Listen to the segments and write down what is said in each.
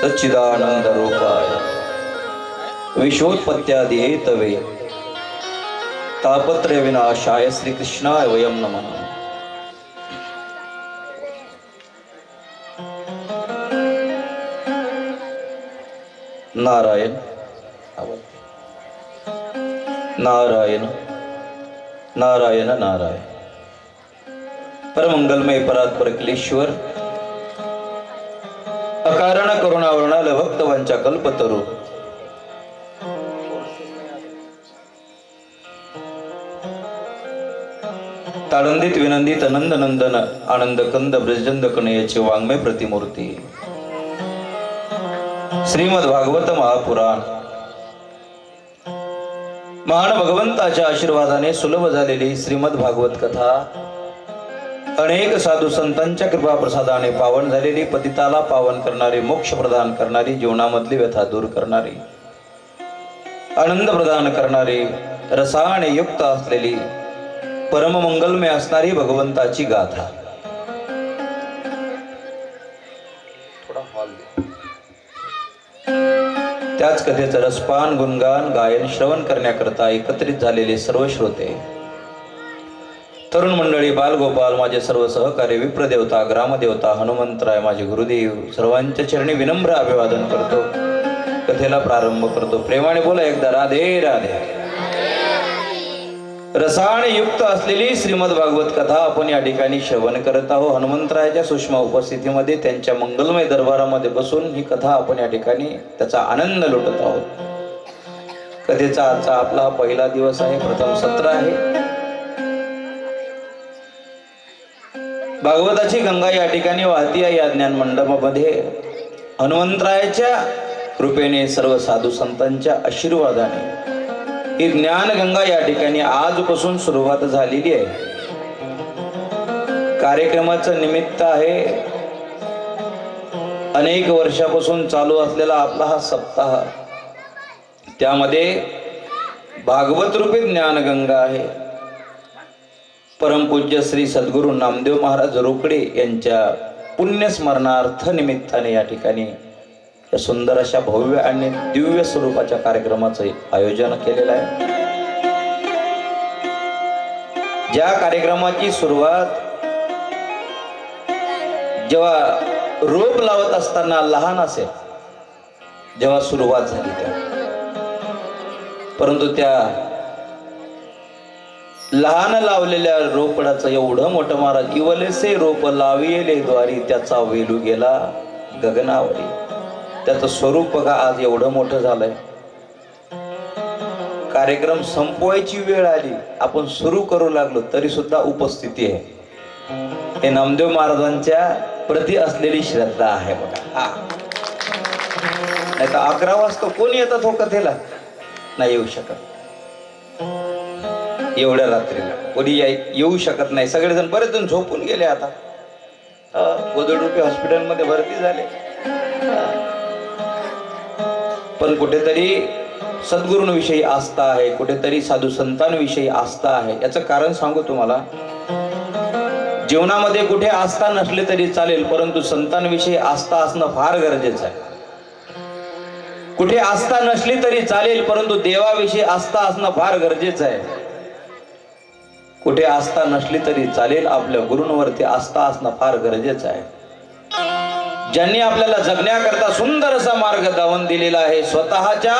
सच्चिदानंद रूपाय विश्वोत्पत्त्यादि Hathaway तापत्रय विनाशाय श्रीकृष्णाय वयं नमः। नारायण नारायण नारायण नारायण। परमंगलमय परात्पर अखिलेश्वर अकारण करुणावरणाल भक्तवांच्या कल्पतरू ताळंदित विनंदित नंद नंदन आनंद कंद ब्रजंद कणयाची वाङ्मय प्रतिमूर्ती श्रीमद भागवत महापुराण महान भगवंताच्या आशीर्वादाने सुलभ झालेली श्रीमद भागवत कथा अनेक साधू संतांच्या कृपा प्रसादाने पावन झालेली, पतिताला पावन करणारी, मोक्ष प्रदान करणारी, जीवनामधली व्यथा दूर करणारी, आनंद प्रदान करणारी, रसाने युक्त असलेली, परम मंगलमय असणारी भगवंताची गाथा। त्याच कथेचं रसपान, गुणगान, गायन, श्रवण करण्याकरता एकत्रित झालेले सर्व श्रोते, तरुण मंडळी, बालगोपाल, माझे सर्व सहकारी, विप्रदेवता, ग्रामदेवता, हनुमंतराय, माझे गुरुदेव, सर्वांच्या चरणी विनम्र अभिवादन करतो। कथेला प्रारंभ करतो। प्रेमाने बोला एकदा राधे राधे। रसाने युक्त असलेली श्रीमद भागवत कथा आपण या ठिकाणी श्रवण करत आहोत। हनुमंतरायाच्या सूक्ष्म उपस्थितीमध्ये त्यांच्या मंगलमय दरबारामध्ये बसून ही कथा आपण या ठिकाणी त्याचा आनंद लुटत आहोत। कथेचा आजचा आपला पहिला दिवस आहे, प्रथम सत्र आहे। भागवताची गंगा या ठिकाणी वाहती आहे। या ज्ञान मंडपामध्ये हनुमंतरायाच्या कृपेने, सर्व साधू संतांच्या आशीर्वादाने ही ज्ञान गंगा या ठिकाणी आजपासून सुरुवात झालेली आहे। कार्यक्रमाचं निमित्त आहे अनेक वर्षापासून चालू असलेला आपला हा सप्ताह, त्यामध्ये भागवत रूपी ज्ञान गंगा आहे। परमपूज्य श्री सद्गुरू नामदेव महाराज रोकडे यांच्या पुण्यस्मरणार्थ निमित्ताने या ठिकाणी या सुंदर अशा भव्य आणि दिव्य स्वरूपाच्या कार्यक्रमाचं आयोजन केलेलं आहे। ज्या कार्यक्रमाची सुरुवात जेव्हा रोप लावत असताना लहान असेल, जेव्हा सुरुवात झाली तेव्हा, परंतु त्या लहान लावलेल्या रोपडाचं एवढं मोठं महाराज, इवलेसे रोप लाविले द्वारी त्याचा वेलू गेला गगनावरी। त्याचं स्वरूप बघा आज एवढं मोठं झालंय। कार्यक्रम संपवायची वेळ आली, आपण सुरू करू लागलो तरी सुद्धा उपस्थिती आहे। हे नामदेव महाराजांच्या प्रति असलेली श्रद्धा आहे बघा। नाही तर 11 वाजता कोण येतात हो कथेला? नाही येऊ शकत। एवढ्या रात्रीला कोणी येऊ शकत नाही। सगळेजण, बरेच जण झोपून गेले। आता गोदडरूपी हॉस्पिटलमध्ये भरती झाले, पण कुठेतरी सद्गुरूंविषयी आस्था आहे, कुठेतरी साधू संतांविषयी आस्था आहे। याचं कारण सांगू तुम्हाला। जीवनामध्ये कुठे आस्था नसली तरी चालेल, परंतु संतांविषयी आस्था असणं फार गरजेचं आहे। कुठे आस्था नसली तरी चालेल, परंतु देवाविषयी आस्था असणं फार गरजेचं आहे। कुठे आस्था नसली तरी चालेल, आपल्या गुरूंवरती आस्था असणं फार गरजेचं आहे। ज्यांनी आपल्याला जगण्याकरता सुंदर असा मार्ग दावून दिलेला आहे, स्वतःच्या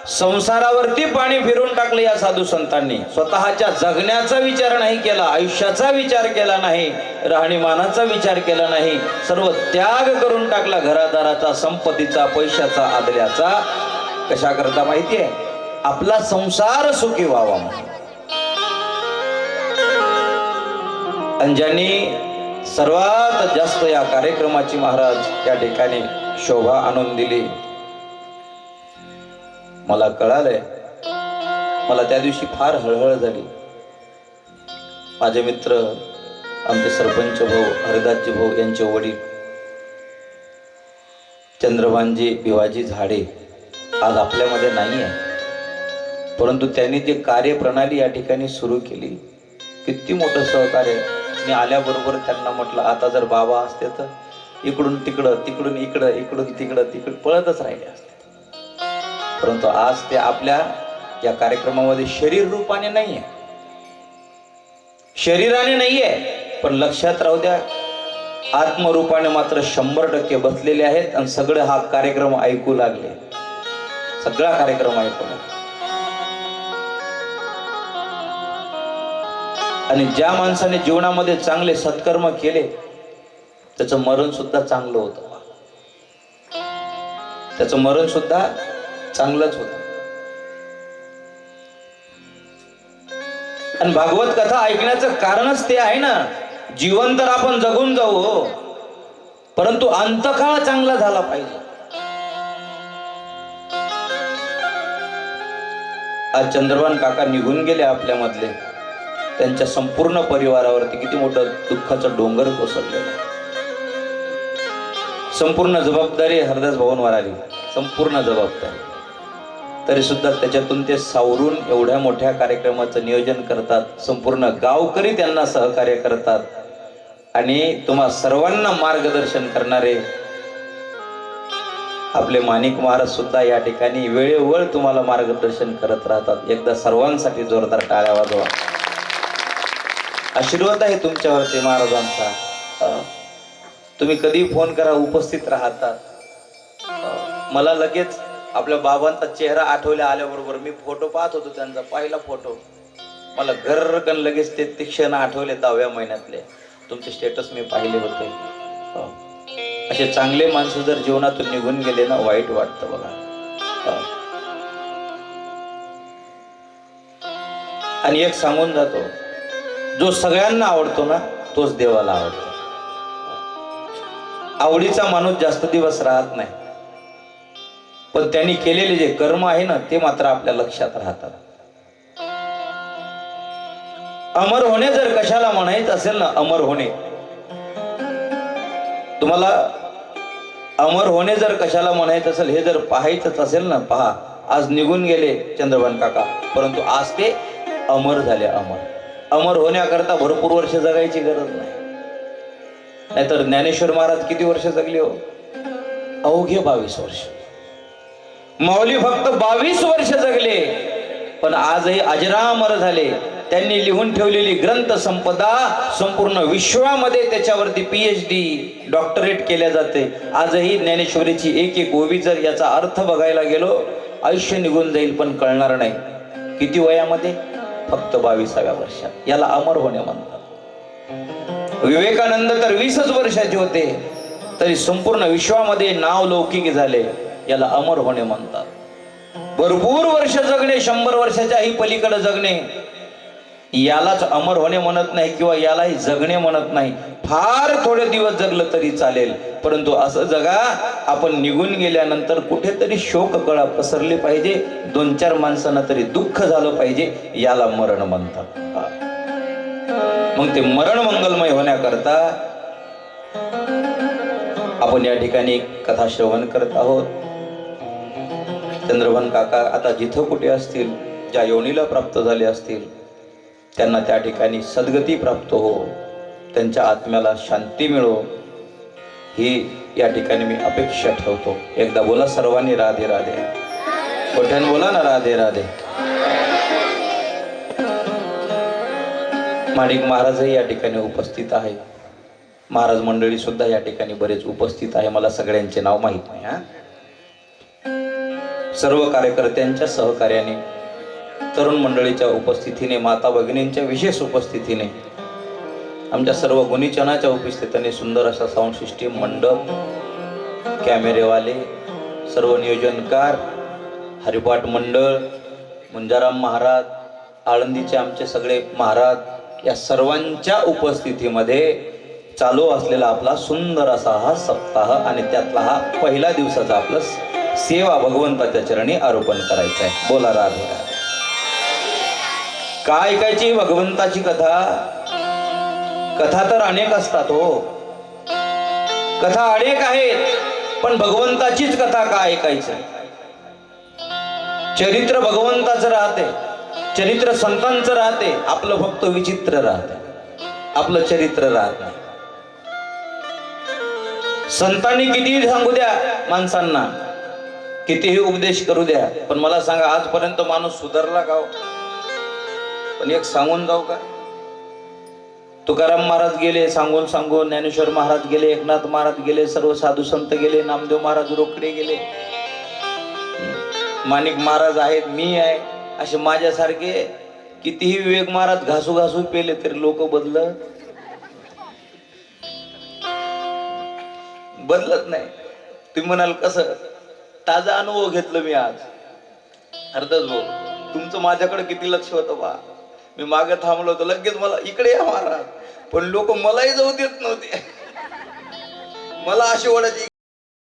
संसारावरती पाणी फिरून टाकले या साधू संतांनी। स्वतःच्या जगण्याचा विचार नाही केला, आयुष्याचा विचार केला नाही, राहणीमानाचा विचार केला नाही, सर्व त्याग करून टाकला, घरादाराचा, संपत्तीचा, पैशाचा, आदल्याचा। कशा करता माहितीये? आपला संसार सुखी व्हावा म्हणून। आणि ज्यांनी सर्वात जास्त या कार्यक्रमाची महाराज या ठिकाणी शोभा आणून दिली, मला कळालंय, मला त्या दिवशी फार हळहळ झाली। माझे मित्र, आमचे सरपंच भाऊ हरिदासजी भाऊ यांचे वडील चंद्रभानजी भिवाजी झाडे आज आपल्यामध्ये नाही आहे, परंतु त्यांनी ते कार्यप्रणाली या ठिकाणी सुरू केली। किती मोठं सहकार्य मी आल्याबरोबर त्यांना म्हटलं, आता जर बाबा असते तर इकडून तिकडं, तिकडून इकडं, इकडून तिकडं, तिकडं पळतच राहिले असते. परंतु आज ते आपल्या या कार्यक्रमामध्ये शरीर रूपाने नाहीये, शरीराने नाहीये, पण लक्षात राहू द्या, आत्मरूपाने मात्र 100% बसलेले आहेत आणि सगळं हा कार्यक्रम ऐकू लागले, सगळा कार्यक्रम ऐकू लागले. आणि ज्या माणसाने जीवनामध्ये चांगले सत्कर्म केले त्याचं मरण सुद्धा चांगलं होतं, त्याचं मरण सुद्धा चांगलंच होतं. आणि भागवत कथा ऐकण्याचं कारणच ते आहे ना, जीवन तर आपण जगून जाऊ हो, परंतु अंतकाळ चांगला झाला पाहिजे. आज चंद्रभान काका निघून गेले आपल्यामधले, त्यांच्या संपूर्ण परिवारावरती किती मोठं दुःखाचं डोंगर कोसळलेलं आहे. संपूर्ण जबाबदारी हरदास भाऊंवर आली, संपूर्ण जबाबदारी. तरी सुद्धा त्याच्यातून ते सावरून एवढ्या मोठ्या कार्यक्रमाचं नियोजन करतात, संपूर्ण गावकरी त्यांना सहकार्य करतात आणि तुम्हा सर्वांना मार्गदर्शन करणारे आपले माणिक महाराज सुद्धा या ठिकाणी वेळोवेळ तुम्हाला मार्गदर्शन करत राहतात. एकदा सर्वांसाठी जोरदार टाळ्या वाजवा. आशीर्वाद आहे तुमच्यावरती महाराजांचा. तुम्ही कधी फोन करा, उपस्थित राहतात. मला लगेच आपल्या बाबांचा चेहरा आठवल्या आल्याबरोबर मी फोटो पाहत होतो, त्यांचा पहिला फोटो मला घरकन लगेच ते क्षण आठवले. 10व्या महिन्यातले तुमचे स्टेटस मी पाहिले होते. असे चांगले माणसं जर जीवनातून निघून गेले ना, वाईट वाटतं बघा. आणि एक सांगून जातो, जो सगळ्यांना आवडतो ना तोच देवाला आवडतो. आवडीचा माणूस जास्त दिवस राहत नाही, पण त्यांनी केलेले जे कर्म आहे ना ते मात्र आपल्या लक्षात राहतात. अमर होणे जर कशाला म्हणायचं असेल ना, अमर होणे, तुम्हाला अमर होणे जर कशाला म्हणायचं असेल, हे जर पाहायचंच असेल ना, पहा. आज निघून गेले चंद्रभान काका, परंतु आज ते अमर झाले. अमर होण्याकरता भरपूर वर्ष जगायची गरज नाही. नाहीतर ज्ञानेश्वर महाराज किती वर्ष जगले हो? अवघे 22 वर्ष. माऊली फक्त 22 वर्ष जगले, पण आजही अजरामर झाले. त्यांनी लिहून ठेवलेली ग्रंथ संपदा संपूर्ण विश्वामध्ये त्याच्यावरती PhD डॉक्टरेट केल्या जाते. आजही ज्ञानेश्वरीची एक एक ओवी जर याचा अर्थ बघायला गेलो, आयुष्य निघून जाईल पण कळणार नाही. किती वयामध्ये? फक्त 22व्या वर्षात. याला अमर होणे म्हणतात. विवेकानंद तर 20च वर्षाचे होते, तरी संपूर्ण विश्वामध्ये नाव लौकिक झाले. याला अमर होणे म्हणतात. भरपूर वर्ष जगणे, 100 वर्षाच्याही पलीकडे जगणे, यालाच अमर होणे म्हणत नाही, किंवा यालाही जगणे म्हणत नाही. फार थोडे दिवस जगलं तरी चालेल, परंतु असं जगा आपण निघून गेल्यानंतर कुठेतरी शोक कळा पसरले पाहिजे, 2-4 माणसांना तरी दुःख झालं पाहिजे, याला मरण म्हणतात. मग ते मरण मंगलमय होण्याकरता आपण या ठिकाणी कथा श्रवण करत आहोत. चंद्रभान काका आता जिथं कुठे असतील, ज्या योनीला प्राप्त झाले असतील, त्यांना त्या ठिकाणी सद्गती प्राप्त हो, त्यांच्या आत्म्याला शांती मिळो, ही या ठिकाणी मी अपेक्षा ठेवतो. एकदा बोला सर्वांनी राधे राधे. मोठ्याने बोला ना, राधे राधे. माणिक महाराजही या ठिकाणी उपस्थित आहे. महाराज मंडळी सुद्धा या ठिकाणी बरेच उपस्थित आहे. मला सगळ्यांचे नाव माहित नाही. सर्व कार्यकर्त्यांच्या सहकार्याने, तरुण मंडळीच्या उपस्थितीने, माता भगिनींच्या विशेष उपस्थितीने, आमच्या सर्व गुणीचनाच्या उपस्थितीने सुंदर असा साऊंड सिस्टीम, मंडप, कॅमेरेवाले, सर्व नियोजनकार, हरिपाठ मंडळ, मुंजाराम महाराज, आळंदीचे आमचे सगळे महाराज, या सर्वांच्या उपस्थितीमध्ये चालू असलेला आपला सुंदर असा हा सप्ताह आणि त्यातला हा पहिला दिवसाचा आपला सेवा भगवंताच्या चरणी अर्पण करायचा आहे. बोला राधे राधे. काय ऐकायची भगवंताची कथा? कथा तर अनेक असतात हो, कथा अनेक आहेत, पण भगवंताचीच कथा का ऐकायचं? चरित्र भगवंताचं राहते, चरित्र संतांचं राहते, आपलं फक्त विचित्र राहते. आपलं चरित्र राहत नाही. संतांनी कितीही सांगू द्या माणसांना, कितीही उपदेश करू द्या, पण मला सांगा आजपर्यंत माणूस सुधारला का हो? पण एक सांगून जाऊ का, तुकाराम महाराज गेले सांगून सांगून, ज्ञानेश्वर महाराज गेले, एकनाथ महाराज गेले, सर्व साधू संत गेले, नामदेव महाराज रोकडे गेले, माणिक महाराज आहेत, मी आहे, असे माझ्यासारखे कितीही विवेक महाराज घासू घासू पेले तरी लोक बदलत नाही. तुम्ही म्हणाल कसं? ताजा अनुभव घेतलं मी आज. अर्धच भाऊ, तुमचं माझ्याकडे किती लक्ष होतं बा. मी मागे थांबलो होतो, लगेच मला इकडे या महाराज, पण लोक मलाही जाऊ देत नव्हते. मला अशी ओढायची